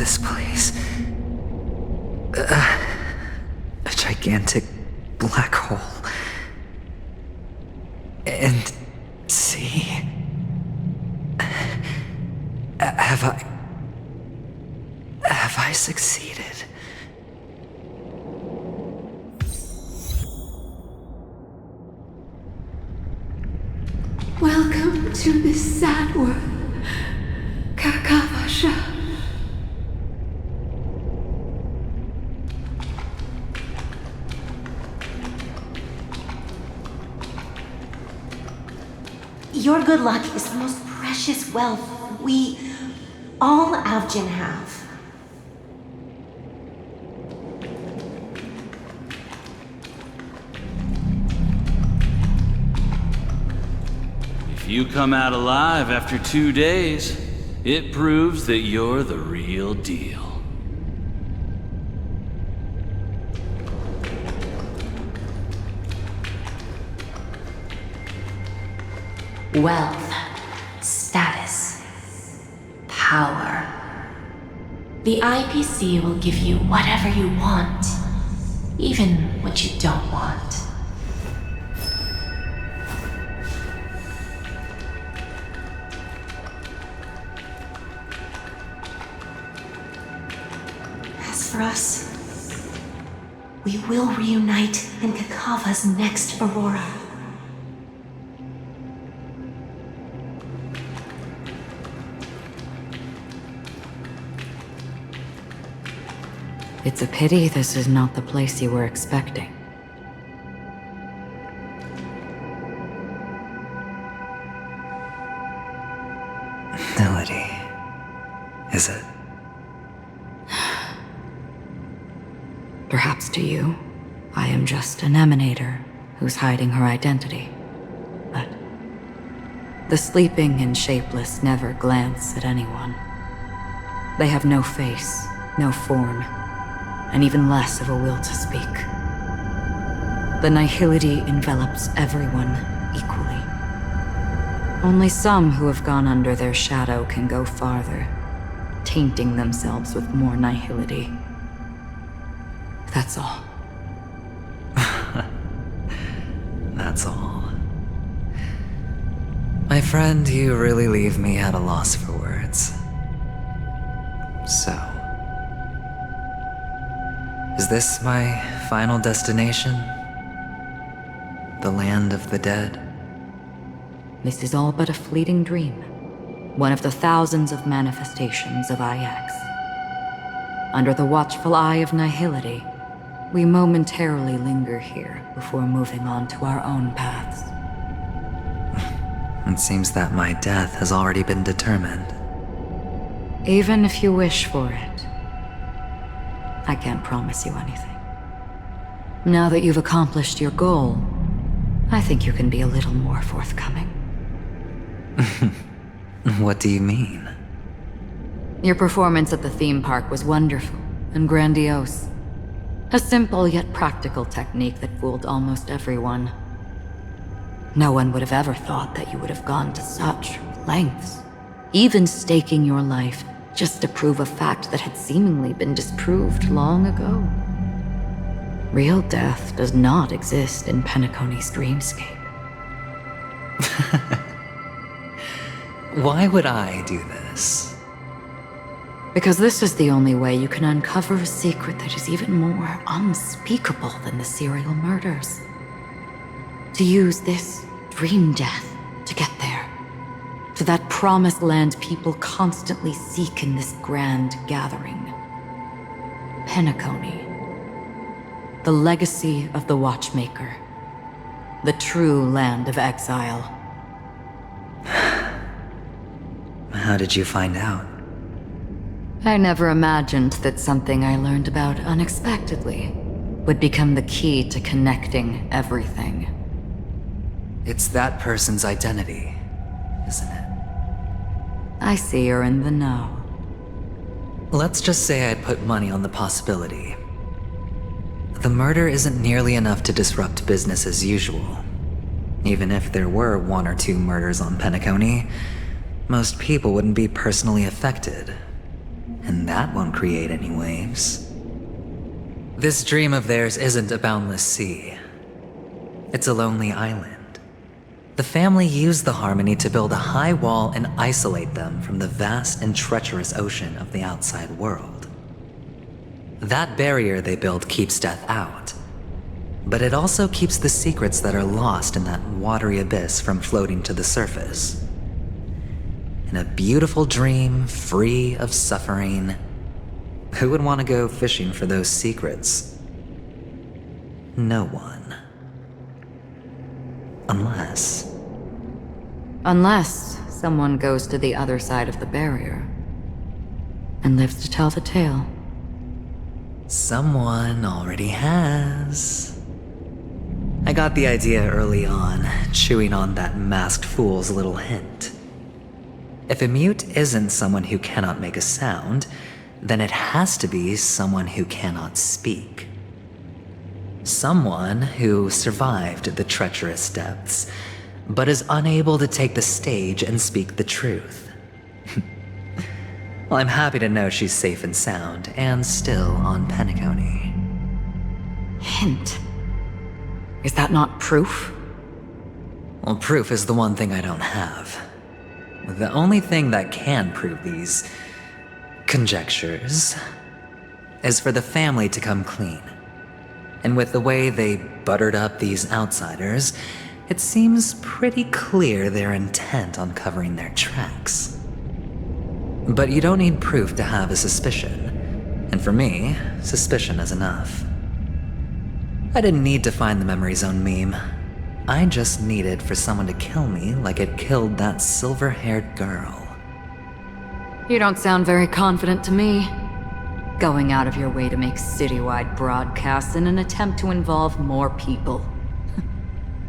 this place? A gigantic black hole. And see? Have I succeeded? Welcome to this sad world, Kakavasha. Your good luck is the most precious wealth we, all Avgin, have. If you come out alive after 2 days, it proves that you're the real deal. Wealth, status, power. The IPC will give you whatever you want, even what you don't want. As for us, we will reunite in Kakava's next Aurora. It's a pity this is not the place you were expecting. Melody. Is it? Perhaps to you, I am just an emanator who's hiding her identity. But the sleeping and shapeless never glance at anyone. They have no face, no form, and even less of a will to speak. The nihility envelops everyone equally. Only some who have gone under their shadow can go farther, tainting themselves with more nihility. That's all. That's all. My friend, you really leave me at a loss for words. So, is this my final destination? The land of the dead? This is all but a fleeting dream. One of the thousands of manifestations of IX. Under the watchful eye of nihility, we momentarily linger here before moving on to our own paths. It seems that my death has already been determined. Even if you wish for it, I can't promise you anything. Now that you've accomplished your goal, I think you can be a little more forthcoming. What do you mean? Your performance at the theme park was wonderful and grandiose. A simple yet practical technique that fooled almost everyone. No one would have ever thought that you would have gone to such lengths, even staking your life just to prove a fact that had seemingly been disproved long ago. Real death does not exist in Penacony's dreamscape. Why would I do this? Because this is the only way you can uncover a secret that is even more unspeakable than the serial murders. To use this dream death to get there. To that promised land people constantly seek in this grand gathering. Penacony. The legacy of the Watchmaker. The true land of exile. How did you find out? I never imagined that something I learned about unexpectedly would become the key to connecting everything. It's that person's identity, isn't it? I see you're in the know. Let's just say I put money on the possibility. The murder isn't nearly enough to disrupt business as usual. Even if there were 1 or 2 murders on Penacony, most people wouldn't be personally affected. and that won't create any waves. This dream of theirs isn't a boundless sea. It's a lonely island. The family used the Harmony to build a high wall and isolate them from the vast and treacherous ocean of the outside world. That barrier they built keeps death out, but it also keeps the secrets that are lost in that watery abyss from floating to the surface. In a beautiful dream, free of suffering, who would want to go fishing for those secrets? No one. Unless someone goes to the other side of the barrier and lives to tell the tale. Someone already has. I got the idea early on, chewing on that masked fool's little hint. If a mute isn't someone who cannot make a sound, then it has to be someone who cannot speak. Someone who survived the treacherous depths, but is unable to take the stage and speak the truth. Well, I'm happy to know she's safe and sound, and still on Penacony. Hint. Is that not proof? Well, proof is the one thing I don't have. The only thing that can prove these conjectures is for the family to come clean. And with the way they buttered up these outsiders, it seems pretty clear they're intent on covering their tracks. But you don't need proof to have a suspicion. And for me, suspicion is enough. I didn't need to find the memory zone meme. I just needed for someone to kill me like it killed that silver-haired girl. You don't sound very confident to me. Going out of your way to make citywide broadcasts in an attempt to involve more people.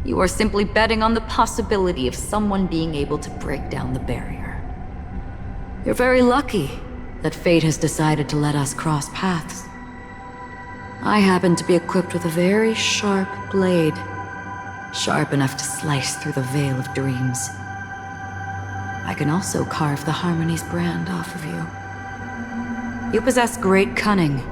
You are simply betting on the possibility of someone being able to break down the barrier. You're very lucky that fate has decided to let us cross paths. I happen to be equipped with a very sharp blade. Sharp enough to slice through the veil of dreams. I can also carve the Harmony's brand off of you. You possess great cunning,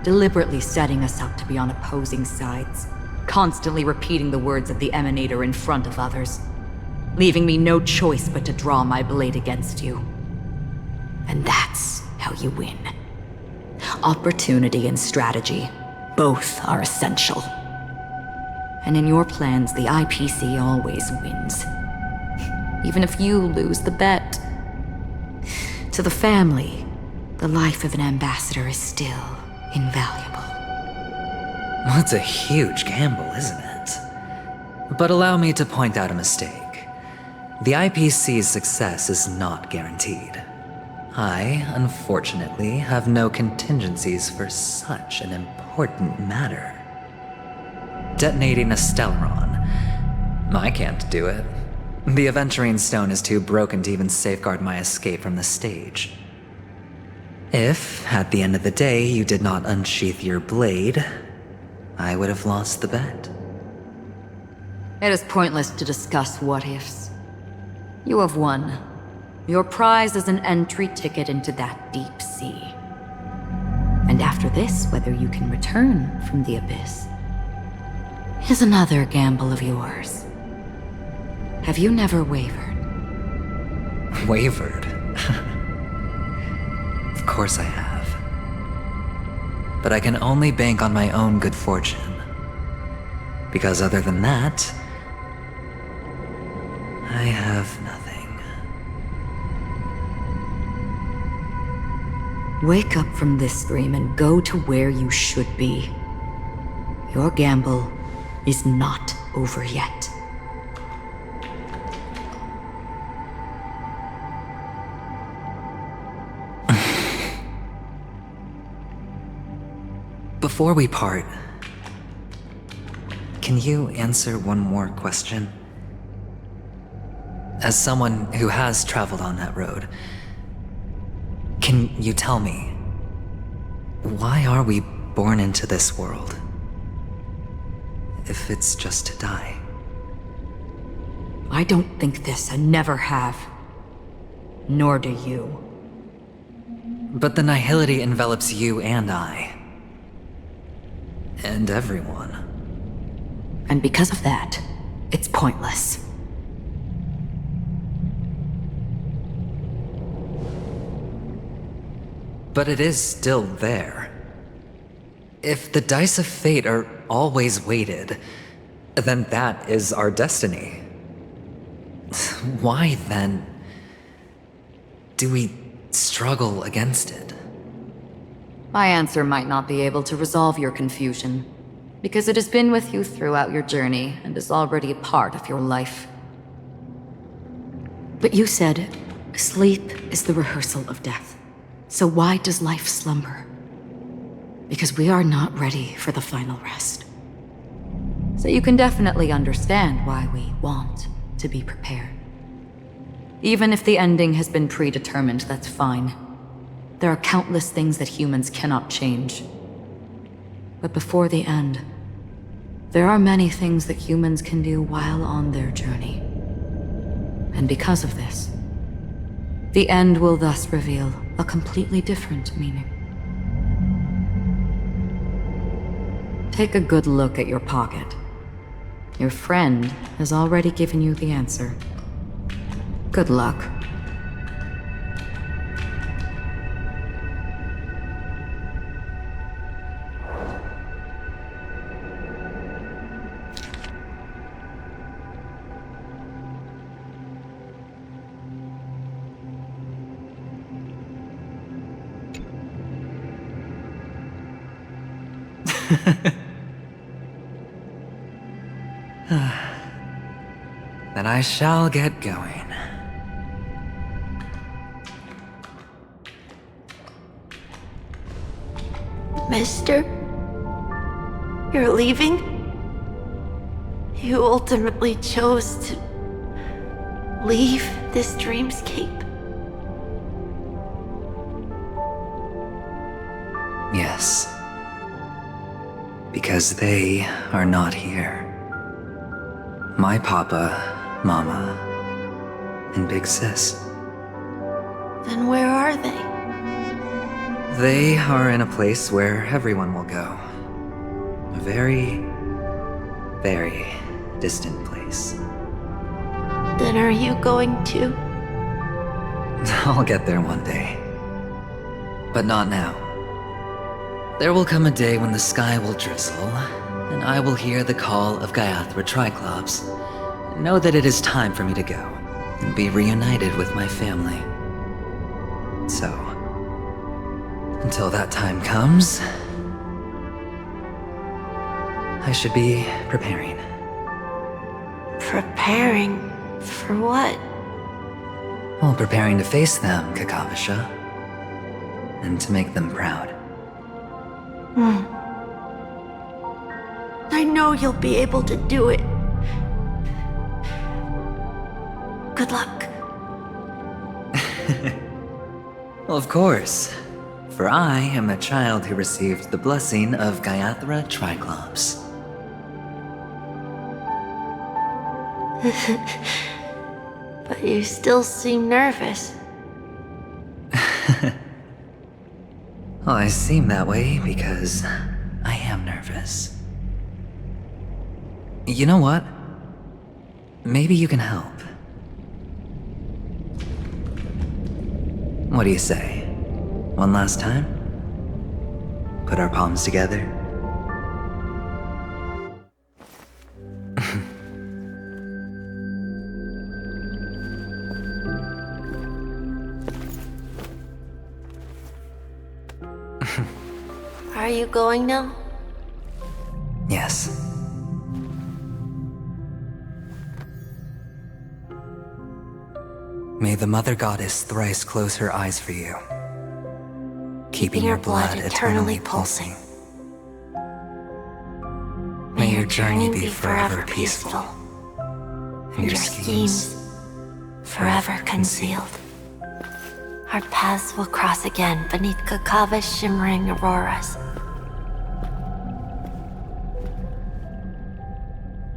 deliberately setting us up to be on opposing sides, constantly repeating the words of the Emanator in front of others, leaving me no choice but to draw my blade against you. And that's how you win. Opportunity and strategy, both are essential. And in your plans, the IPC always wins. Even if you lose the bet. To the family, the life of an ambassador is still invaluable. That's a huge gamble, isn't it? But allow me to point out a mistake. The IPC's success is not guaranteed. I, unfortunately, have no contingencies for such an important matter. Detonating a Stellaron. I can't do it. The Aventurine Stone is too broken to even safeguard my escape from the stage. If, at the end of the day, you did not unsheath your blade, I would have lost the bet. It is pointless to discuss what-ifs. You have won. Your prize is an entry ticket into that deep sea. And after this, whether you can return from the abyss is another gamble of yours. Have you never wavered? Wavered? Of course I have. But I can only bank on my own good fortune. Because other than that, I have nothing. Wake up from this dream and go to where you should be. Your gamble is not over yet. Before we part, can you answer one more question? As someone who has traveled on that road, can you tell me, why are we born into this world? If it's just to die. I don't think this and never have. Nor do you. But the nihility envelops you and I. And everyone. And because of that, it's pointless. But it is still there. If the dice of fate are always weighted, then that is our destiny. Why, then, do we struggle against it? My answer might not be able to resolve your confusion, because it has been with you throughout your journey and is already a part of your life. But you said, sleep is the rehearsal of death. So why does life slumber? Because we are not ready for the final rest. So you can definitely understand why we want to be prepared. Even if the ending has been predetermined, that's fine. There are countless things that humans cannot change. But before the end, there are many things that humans can do while on their journey. And because of this, the end will thus reveal a completely different meaning. Take a good look at your pocket. Your friend has already given you the answer. Good luck. Then I shall get going. Mister? You're leaving? You ultimately chose to leave this dreamscape? Yes. Because they are not here. My papa, mama, and big sis. Then where are they? They are in a place where everyone will go. A very, very distant place. Then are you going to? I'll get there one day. But not now. There will come a day when the sky will drizzle, and I will hear the call of Gaiathra Triclops, and know that it is time for me to go, and be reunited with my family. So, until that time comes, I should be preparing. Preparing for what? Well, preparing to face them, Kakavasha, and to make them proud. I know you'll be able to do it. Good luck. Well, of course. For I am the child who received the blessing of Gaiathra Triclops. But you still seem nervous. Well, I seem that way because I am nervous. You know what? Maybe you can help. What do you say? One last time? Put our palms together? Are you going now? Yes. May the Mother Goddess thrice close her eyes for you, keeping your blood eternally pulsing. May your journey be forever peaceful, and your schemes forever concealed. Our paths will cross again beneath Kakava's shimmering auroras.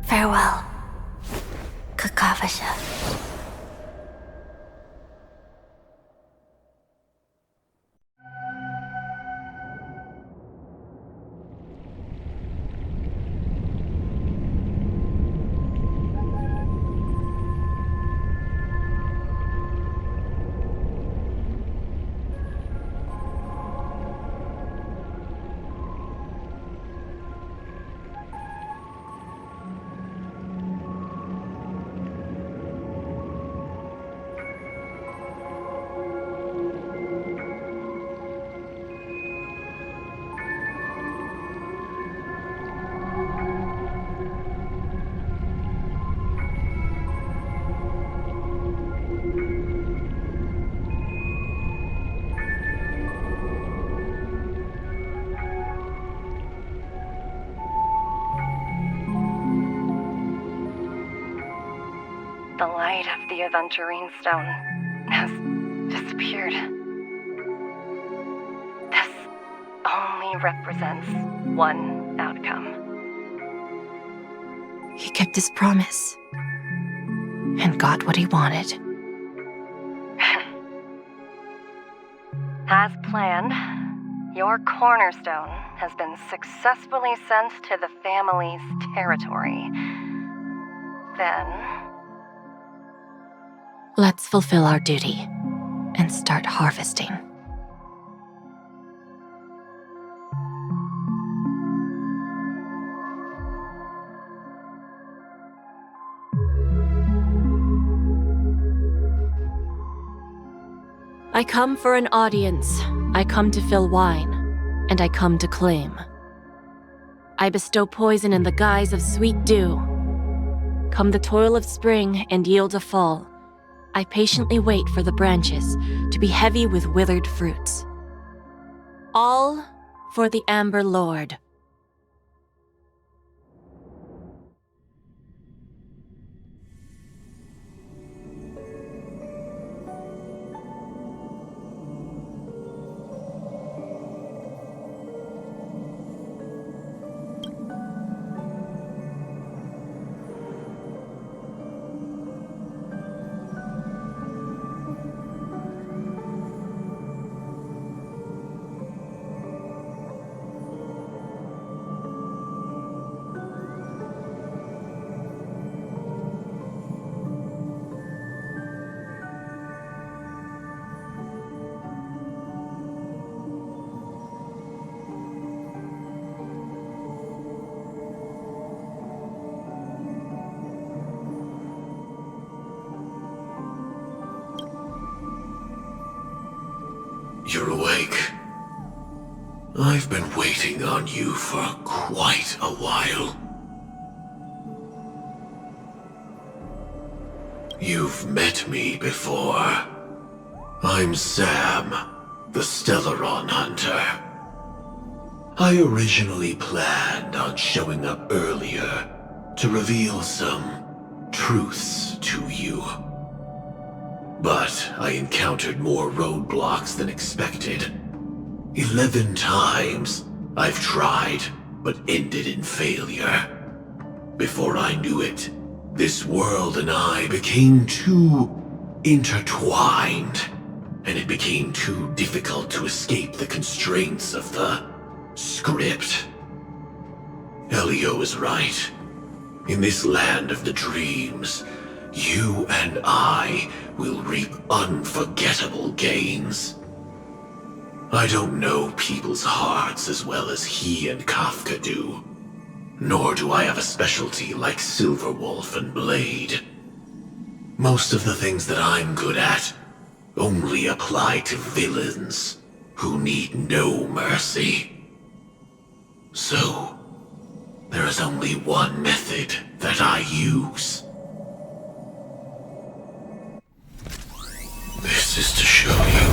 Farewell, Kakavasha. The light of the Aventurine Stone has disappeared. This only represents one outcome. He kept his promise. And got what he wanted. As planned, your cornerstone has been successfully sent to the family's territory. Then... Let's fulfill our duty and start harvesting. I come for an audience. I come to fill wine, and I come to claim. I bestow poison in the guise of sweet dew. Come the toil of spring and yield a fall. I patiently wait for the branches to be heavy with withered fruits. All for the Amber Lord. You're awake. I've been waiting on you for quite a while. You've met me before. I'm Sam, the Stellaron Hunter. I originally planned on showing up earlier to reveal some truths to you. But I encountered more roadblocks than expected. 11 times I've tried, but ended in failure. Before I knew it, this world and I became too intertwined, and it became too difficult to escape the constraints of the script. Elio is right. In this land of the dreams, you and I will reap unforgettable gains. I don't know people's hearts as well as he and Kafka do. Nor do I have a specialty like Silverwolf and Blade. Most of the things that I'm good at only apply to villains who need no mercy. So, there is only one method that I use. This is to show you.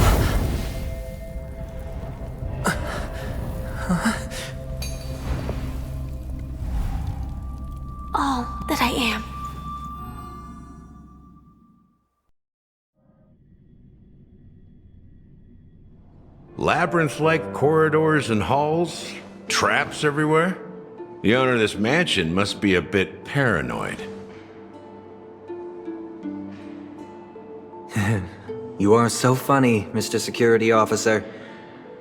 All that I am. Labyrinth-like corridors and halls? Traps everywhere? The owner of this mansion must be a bit paranoid. You are so funny, Mr. Security Officer.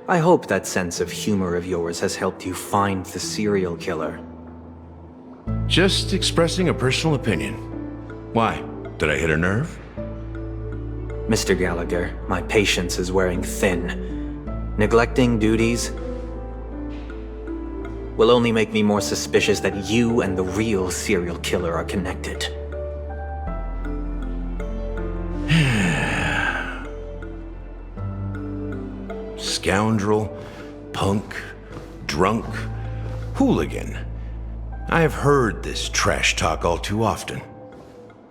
I hope that sense of humor of yours has helped you find the serial killer. Just expressing a personal opinion. Why? Did I hit a nerve? Mr. Gallagher, my patience is wearing thin. Neglecting duties will only make me more suspicious that you and the real serial killer are connected. Scoundrel, punk, drunk, hooligan. I have heard this trash talk all too often.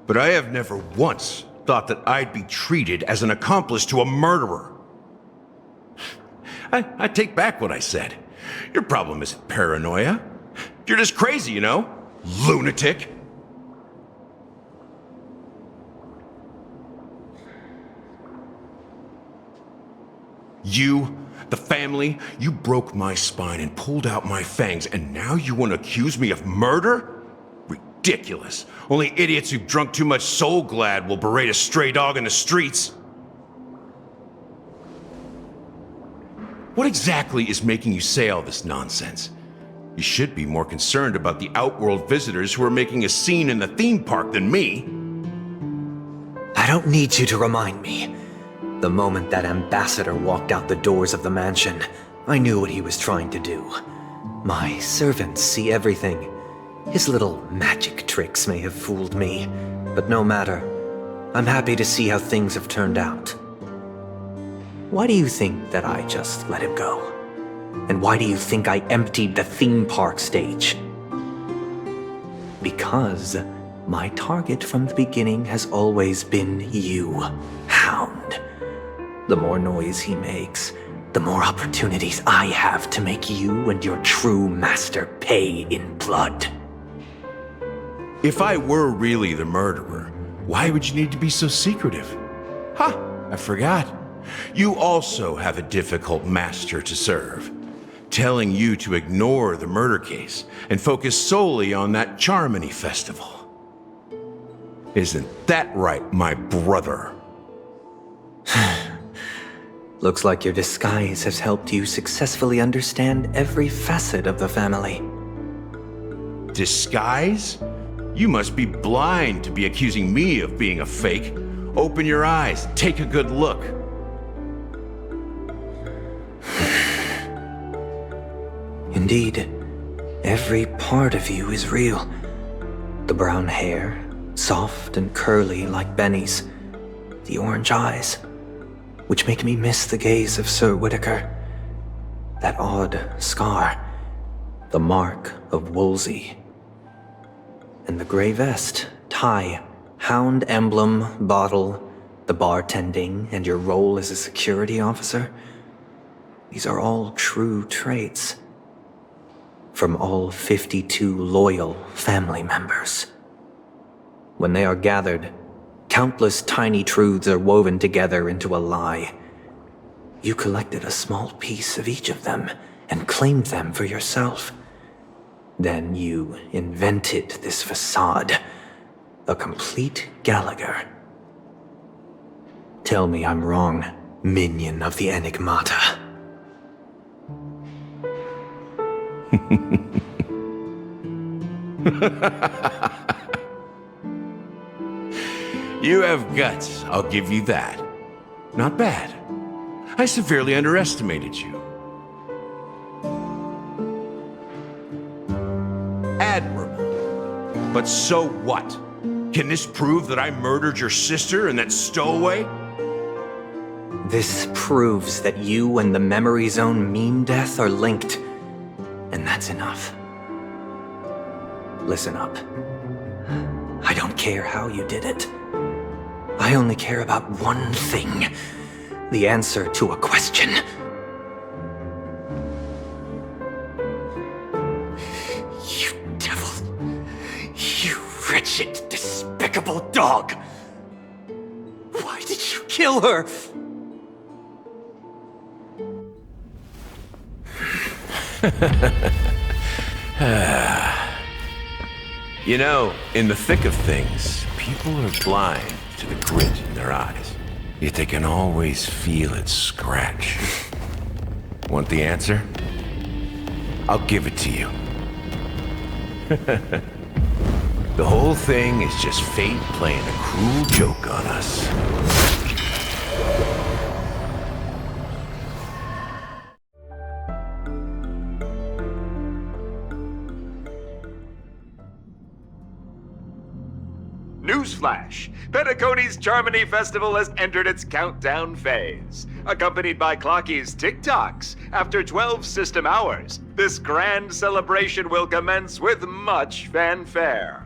But I have never once thought that I'd be treated as an accomplice to a murderer. I take back what I said. Your problem isn't paranoia. You're just crazy, you know? Lunatic. You, the family, you broke my spine and pulled out my fangs, and now you want to accuse me of murder? Ridiculous. Only idiots who've drunk too much Soul Glad will berate a stray dog in the streets. What exactly is making you say all this nonsense? You should be more concerned about the Outworld visitors who are making a scene in the theme park than me. I don't need you to remind me. The moment that ambassador walked out the doors of the mansion, I knew what he was trying to do. My servants see everything. His little magic tricks may have fooled me, but no matter. I'm happy to see how things have turned out. Why do you think that I just let him go? And why do you think I emptied the theme park stage? Because my target from the beginning has always been you, Hound. The more noise he makes, the more opportunities I have to make you and your true master pay in blood. If I were really the murderer, why would you need to be so secretive? I forgot. You also have a difficult master to serve, telling you to ignore the murder case and focus solely on that Charmony festival. Isn't that right, my brother? Looks like your disguise has helped you successfully understand every facet of the family. Disguise? You must be blind to be accusing me of being a fake. Open your eyes, take a good look. Indeed, every part of you is real. The brown hair, soft and curly like Benny's. The orange eyes, which make me miss the gaze of Sir Whitaker. That odd scar, the mark of Wolsey. And the gray vest, tie, hound emblem, bottle, the bartending, and your role as a security officer. These are all true traits. From all 52 loyal family members. When they are gathered, countless tiny truths are woven together into a lie. You collected a small piece of each of them and claimed them for yourself. Then you invented this facade, a complete Gallagher. Tell me I'm wrong, minion of the Enigmata. You have guts, I'll give you that. Not bad. I severely underestimated you. Admirable. But so what? Can this prove that I murdered your sister and that stowaway? This proves that you and the Memory Zone meme death are linked. And that's enough. Listen up. I don't care how you did it. I only care about one thing. The answer to a question. You devil. You wretched, despicable dog. Why did you kill her? You know, in the thick of things, people are blind to the grit in their eyes. Yet they can always feel it scratch. Want the answer? I'll give it to you. The whole thing is just fate playing a cruel joke on us. Newsflash! Penacony's Charmony Festival has entered its countdown phase. Accompanied by Clocky's TikToks, after 12 system hours, this grand celebration will commence with much fanfare.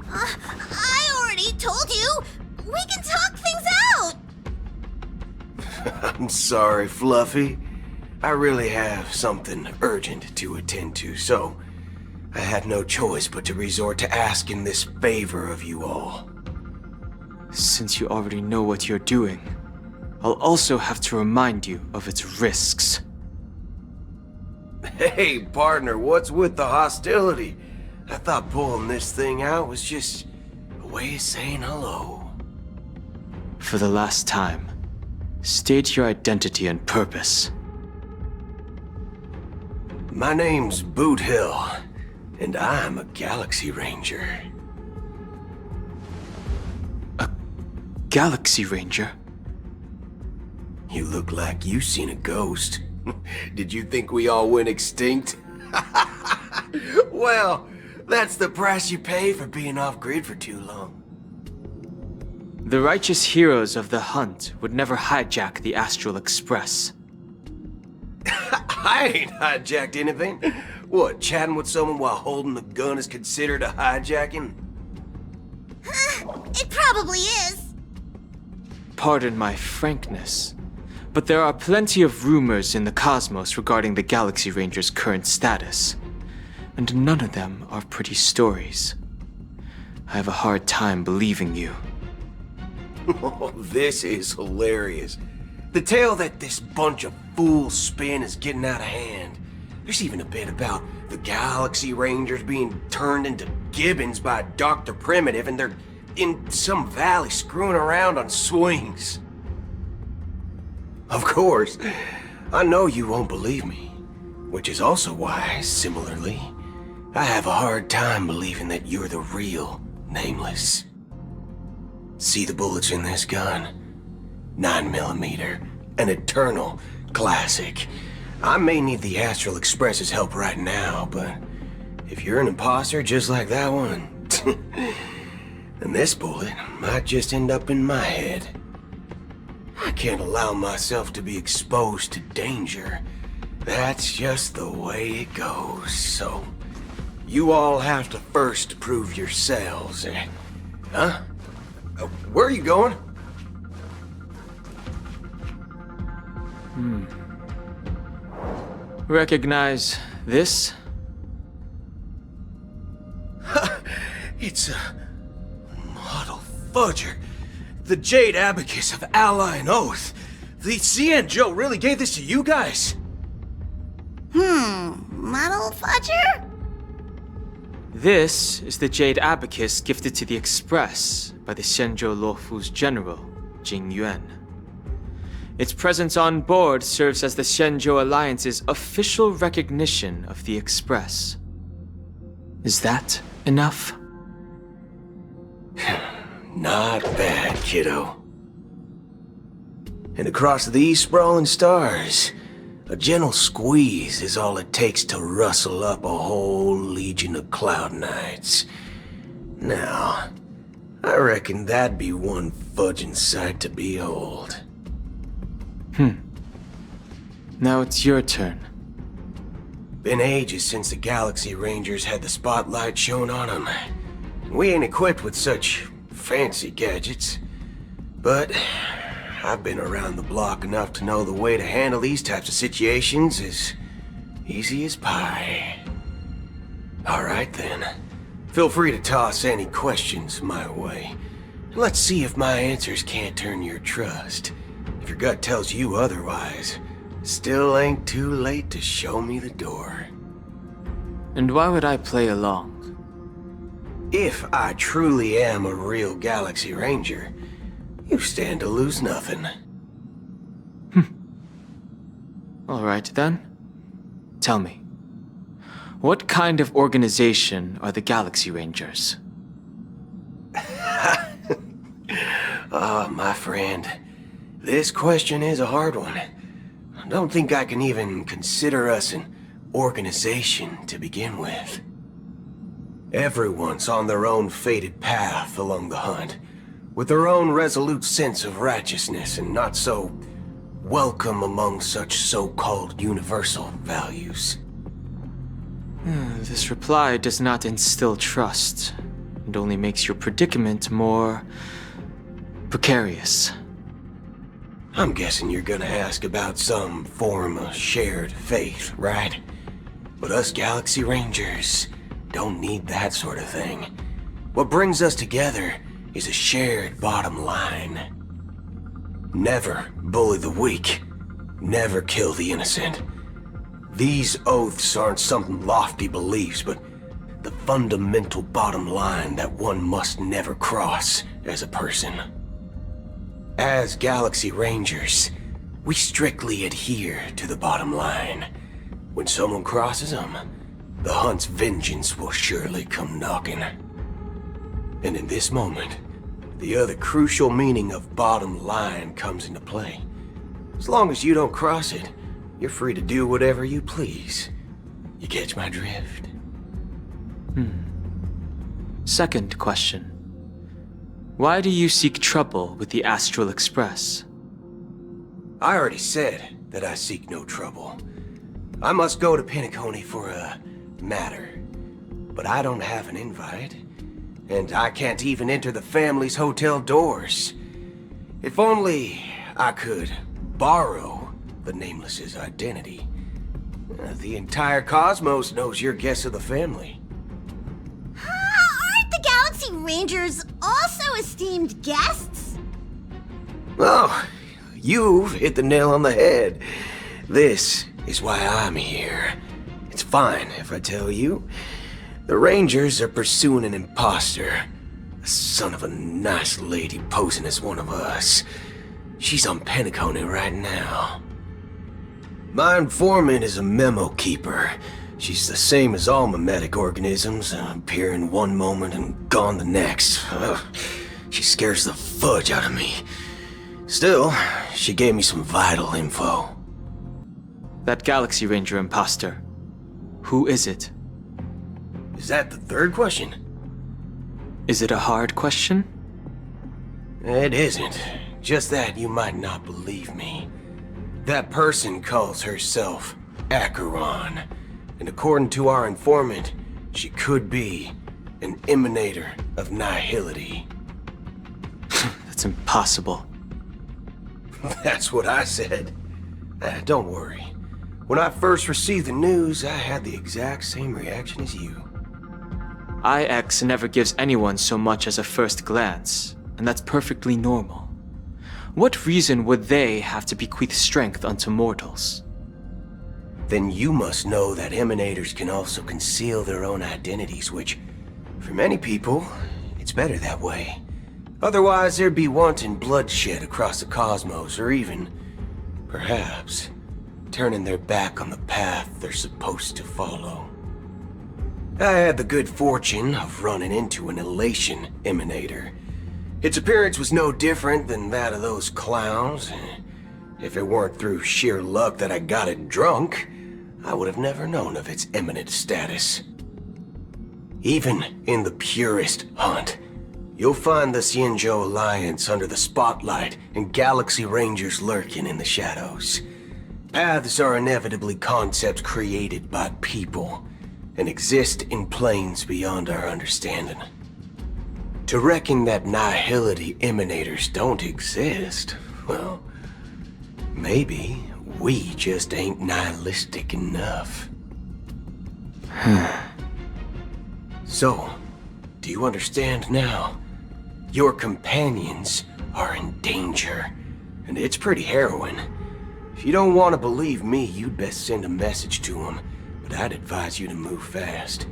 I already told you! We can talk things out! I'm sorry, Fluffy. I really have something urgent to attend to, so I had no choice but to resort to asking this favor of you all. Since you already know what you're doing, I'll also have to remind you of its risks. Hey, partner, what's with the hostility? I thought pulling this thing out was just a way of saying hello. For the last time, state your identity and purpose. My name's Boot Hill, and I'm a Galaxy Ranger. A Galaxy Ranger? You look like you seen a ghost. Did you think we all went extinct? Well, that's the price you pay for being off-grid for too long. The righteous heroes of the hunt would never hijack the Astral Express. I ain't hijacked anything. What, chatting with someone while holding the gun is considered a hijacking? It probably is. Pardon my frankness, but there are plenty of rumors in the cosmos regarding the Galaxy Ranger's current status, and none of them are pretty stories. I have a hard time believing you. Oh, this is hilarious. The tale that this bunch of fools spin is getting out of hand. There's even a bit about the Galaxy Rangers being turned into gibbons by Dr. Primitive, and they're in some valley screwing around on swings. Of course, I know you won't believe me, which is also why, similarly, I have a hard time believing that you're the real Nameless. See the bullets in this gun? 9mm, an eternal classic. I may need the Astral Express's help right now, but if you're an imposter just like that one, then this bullet might just end up in my head. I can't allow myself to be exposed to danger. That's just the way it goes, so you all have to first prove yourselves, eh? Huh? Where are you going? Recognize this? It's a model fudger. The Jade Abacus of Ally and Oath. The CN Joe really gave this to you guys? Model fudger? This is the Jade Abacus gifted to the Express by the Shenzhou Luofu's general, Jing Yuan. Its presence on board serves as the Shenzhou Alliance's official recognition of the Express. Is that enough? Not bad, kiddo. And across these sprawling stars, a gentle squeeze is all it takes to rustle up a whole legion of Cloud Knights. Now, I reckon that'd be one fudging sight to behold. Now it's your turn. Been ages since the Galaxy Rangers had the spotlight shone on them. We ain't equipped with such fancy gadgets. But I've been around the block enough to know the way to handle these types of situations is easy as pie. Alright then. Feel free to toss any questions my way. Let's see if my answers can't turn your trust. If your gut tells you otherwise, still ain't too late to show me the door. And why would I play along? If I truly am a real Galaxy Ranger, you stand to lose nothing. Alright then. Tell me, what kind of organization are the Galaxy Rangers? My friend, this question is a hard one. I don't think I can even consider us an organization to begin with. Everyone's on their own fated path along the hunt, with their own resolute sense of righteousness and not so welcome among such so-called universal values. This reply does not instill trust, and only makes your predicament more precarious. I'm guessing you're gonna ask about some form of shared faith, right? But us Galaxy Rangers don't need that sort of thing. What brings us together is a shared bottom line. Never bully the weak. Never kill the innocent. These oaths aren't some lofty beliefs, but the fundamental bottom line that one must never cross as a person. As Galaxy Rangers, we strictly adhere to the bottom line. When someone crosses them, the hunt's vengeance will surely come knocking. And in this moment, the other crucial meaning of bottom line comes into play. As long as you don't cross it, you're free to do whatever you please. You catch my drift? Second question. Why do you seek trouble with the Astral Express? I already said that I seek no trouble. I must go to Penacony for a matter. But I don't have an invite. And I can't even enter the family's hotel doors. If only I could borrow the Nameless's identity. The entire cosmos knows you're guests of the family. Aren't the Galaxy Rangers also esteemed guests? Oh, you've hit the nail on the head. This is why I'm here. It's fine if I tell you. The Rangers are pursuing an imposter. A son of a nice lady posing as one of us. She's on Penacony right now. My informant is a memo keeper. She's the same as all mimetic organisms, appearing one moment and gone the next. She scares the fudge out of me. Still, she gave me some vital info. That Galaxy Ranger imposter. Who is it? Is that the third question? Is it a hard question? It isn't. Just that you might not believe me. That person calls herself Acheron. And according to our informant, she could be an emanator of nihility. That's impossible. That's what I said. Don't worry. When I first received the news, I had the exact same reaction as you. IX never gives anyone so much as a first glance, and that's perfectly normal. What reason would they have to bequeath strength unto mortals? Then you must know that emanators can also conceal their own identities, which, for many people, it's better that way. Otherwise, there'd be wanton bloodshed across the cosmos, or even, perhaps, turning their back on the path they're supposed to follow. I had the good fortune of running into an elation emanator. Its appearance was no different than that of those clowns. If it weren't through sheer luck that I got it drunk, I would have never known of its eminent status. Even in the purest hunt, you'll find the Xianzhou Alliance under the spotlight and Galaxy Rangers lurking in the shadows. Paths are inevitably concepts created by people and exist in planes beyond our understanding. To reckon that nihility emanators don't exist, well, maybe we just ain't nihilistic enough. So, do you understand now? Your companions are in danger, and it's pretty harrowing. If you don't want to believe me, you'd best send a message to them, but I'd advise you to move fast.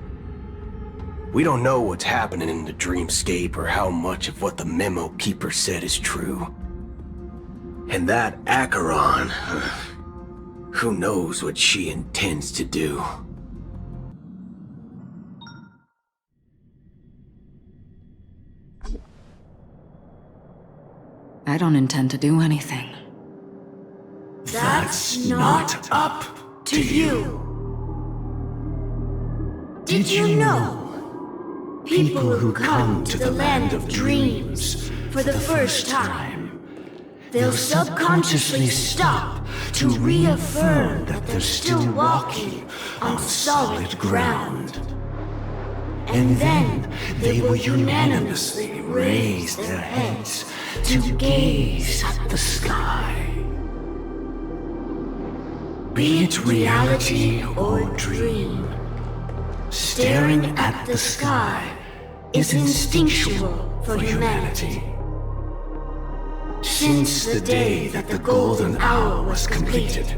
We don't know what's happening in the dreamscape or how much of what the memo keeper said is true. And that Acheron, who knows what she intends to do. I don't intend to do anything. That's not up to you. Did you know? People who come to the land of dreams for the first time, they'll subconsciously stop to reaffirm that they're still walking on solid ground. And then they will unanimously raise their heads to gaze at the sky. Be it reality or dream, staring at the sky is instinctual for humanity. Since the day that the golden hour was completed,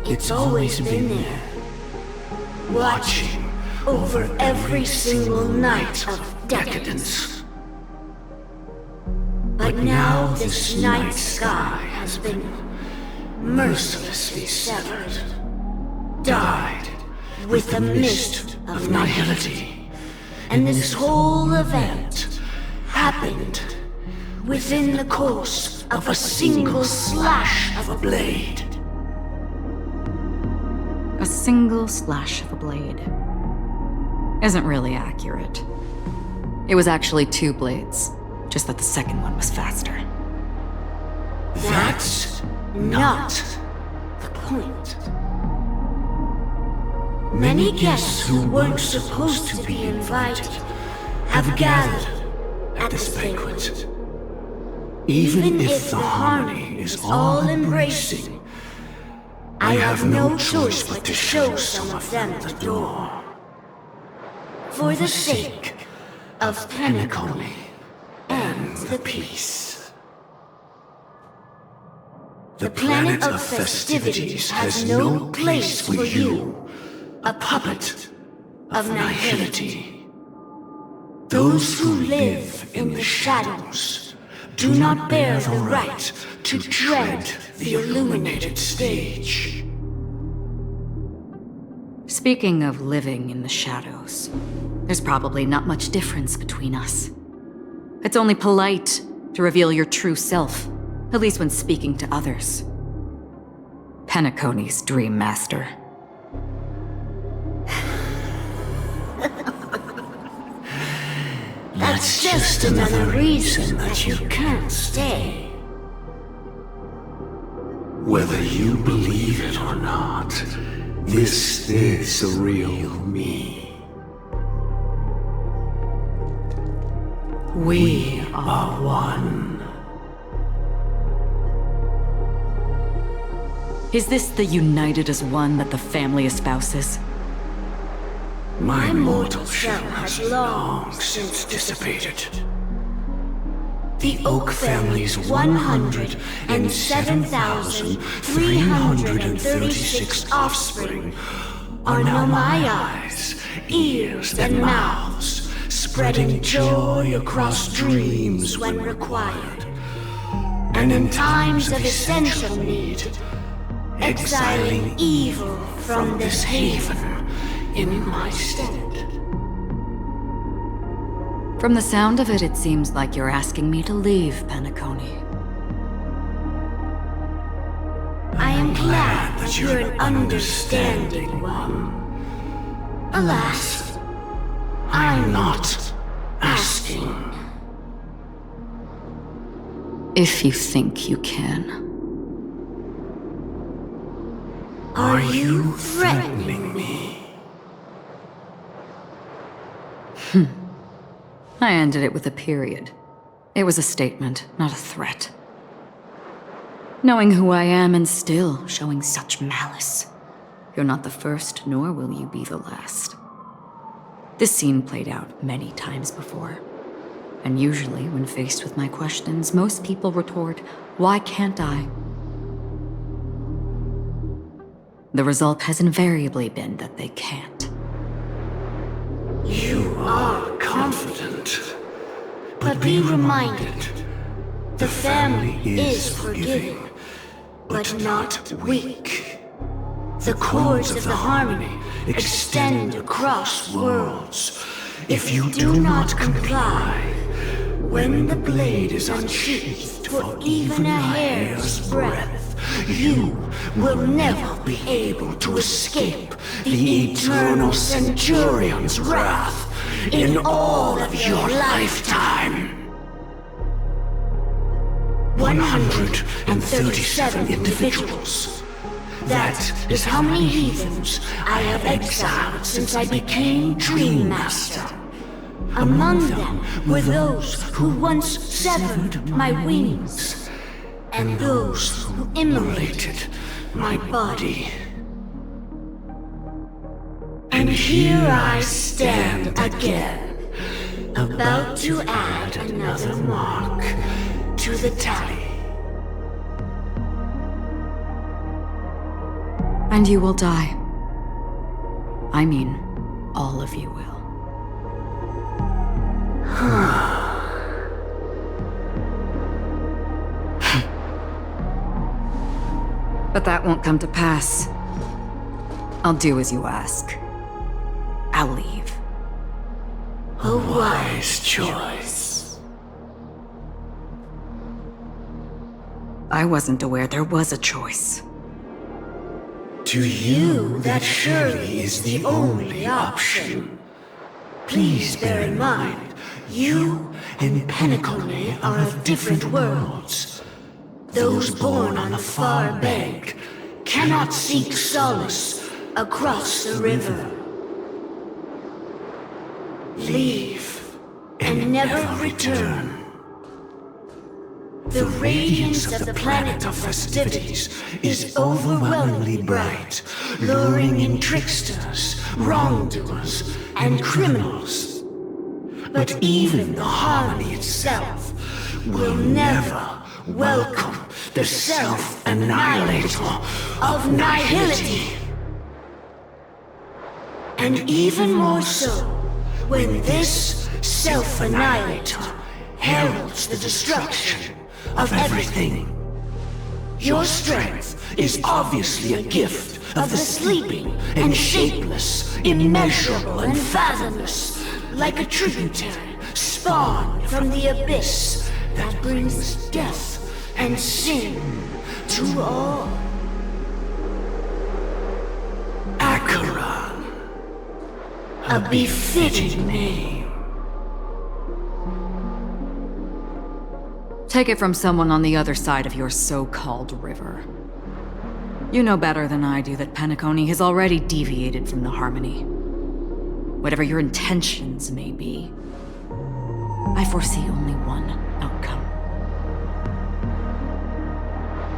it's always been there, watching over every single night of decadence. But now this night sky has been mercilessly severed, dyed with the mist of nihility, and this whole event happened within the course of a single slash of a blade. A single slash of a blade isn't really accurate. It was actually 2 blades, just that the second one was faster. That's not the point. Many guests who weren't supposed to be invited have gathered at this banquet. Even if the harmony is all-embracing, I have no choice but to show some of them the door. For the sake of Penacony and the peace. The planet of festivities has no place for you, a puppet of nihility. Those who live in the shadows do not bear the right to tread the illuminated stage. Speaking of living in the shadows, there's probably not much difference between us. It's only polite to reveal your true self, at least when speaking to others. Penacony's Dream Master. That's just another reason that you can't stay. Whether you believe it or not, this is the real me. We are one. Is this the united as one that the family espouses? My mortal shell has long since dissipated. The Oak family's 107,336 offspring are now my eyes, ears, and mouths, spreading joy across dreams when required, and in times of essential need, exiling evil from this haven in my stead. From the sound of it, it seems like you're asking me to leave, Penacony. I am glad that you're an understanding one. Alas, I'm not asking. If you think you can. Are you threatening me? I ended it with a period. It was a statement, not a threat. Knowing who I am and still showing such malice. You're not the first, nor will you be the last. This scene played out many times before. And usually, when faced with my questions, most people retort, "Why can't I?" The result has invariably been that they can't. You are confident, but be reminded, the family is forgiving, but not weak. The cords of the harmony extend across worlds. If you do not comply, when the blade is unsheathed for even a hair's breadth, you will never be able to escape the eternal Centurion's wrath in all of your lifetime. 137 individuals. That is how many heathens I have exiled since I became Dream Master. Among them were those who once severed my wings, and those who immolated my body. And here I stand again, about to add another mark to the tally. And you will die. I mean, all of you will. But that won't come to pass. I'll do as you ask. I'll leave. A wise choice. I wasn't aware there was a choice. To you, that surely is the only option. Please bear in mind, you and Penacony are of different worlds. Those born on the far bank cannot seek solace across the river. Leave and never return. The radiance of the planet of festivities is overwhelmingly bright, luring in tricksters, wrongdoers, and criminals. But even the harmony itself will never welcome the self-annihilator of nihility. And even more so, when this self-annihilator heralds the destruction of everything. Your strength is obviously a gift of the sleeping and shapeless, immeasurable and fathomless, like a tributary spawned from the abyss that brings death and sin to all. Acheron, a befitting name. Take it from someone on the other side of your so-called river. You know better than I do that Penacony has already deviated from the harmony. Whatever your intentions may be, I foresee only one outcome.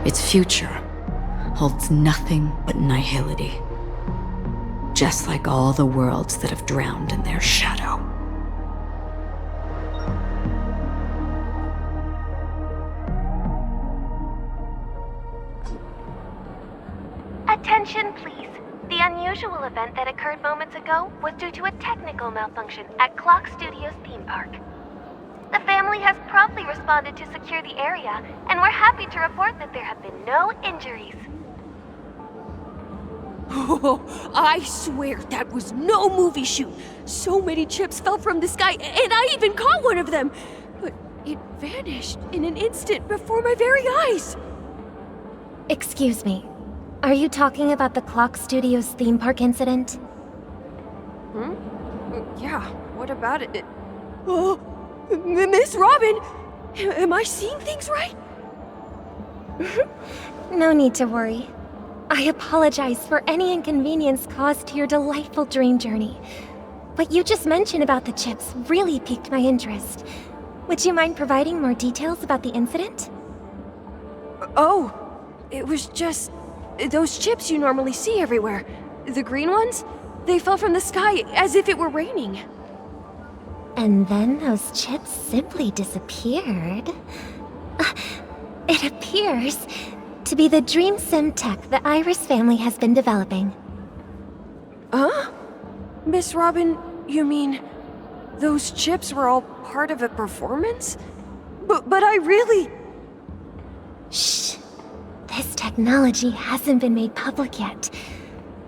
Its future holds nothing but nihility. Just like all the worlds that have drowned in their shadow. Attention, please. The unusual event that occurred moments ago was due to a technical malfunction at Clock Studios theme park. The family has promptly responded to secure the area, and we're happy to report that there have been no injuries. Oh, I swear that was no movie shoot. So many chips fell from the sky, and I even caught one of them. But it vanished in an instant before my very eyes. Excuse me. Are you talking about the Clock Studios theme park incident? Yeah, what about it? Oh, Miss Robin! Am I seeing things right? No need to worry. I apologize for any inconvenience caused to your delightful dream journey. What you just mentioned about the chips really piqued my interest. Would you mind providing more details about the incident? Oh, it was just those chips you normally see everywhere. The green ones? They fell from the sky as if it were raining. And then those chips simply disappeared. It appears to be the dream sim tech the Iris family has been developing. Huh? Miss Robin, you mean those chips were all part of a performance? But I really... Shh. This technology hasn't been made public yet.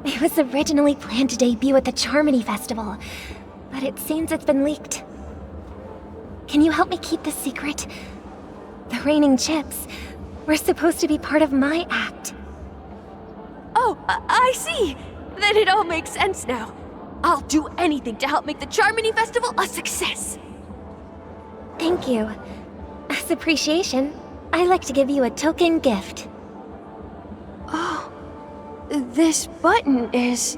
It was originally planned to debut at the Charmony Festival, but it seems it's been leaked. Can you help me keep this secret? The raining chips were supposed to be part of my act. Oh, I see! Then it all makes sense now. I'll do anything to help make the Charmony Festival a success! Thank you. As appreciation, I'd like to give you a token gift. Oh, this button is...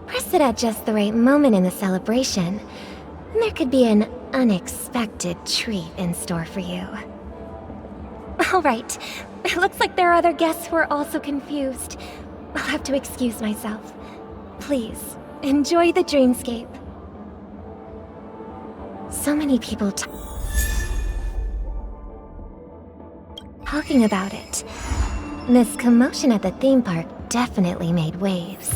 Press it at just the right moment in the celebration, and there could be an unexpected treat in store for you. All right, it looks like there are other guests who are also confused. I'll have to excuse myself. Please, enjoy the dreamscape. So many people talking about it. This commotion at the theme park definitely made waves.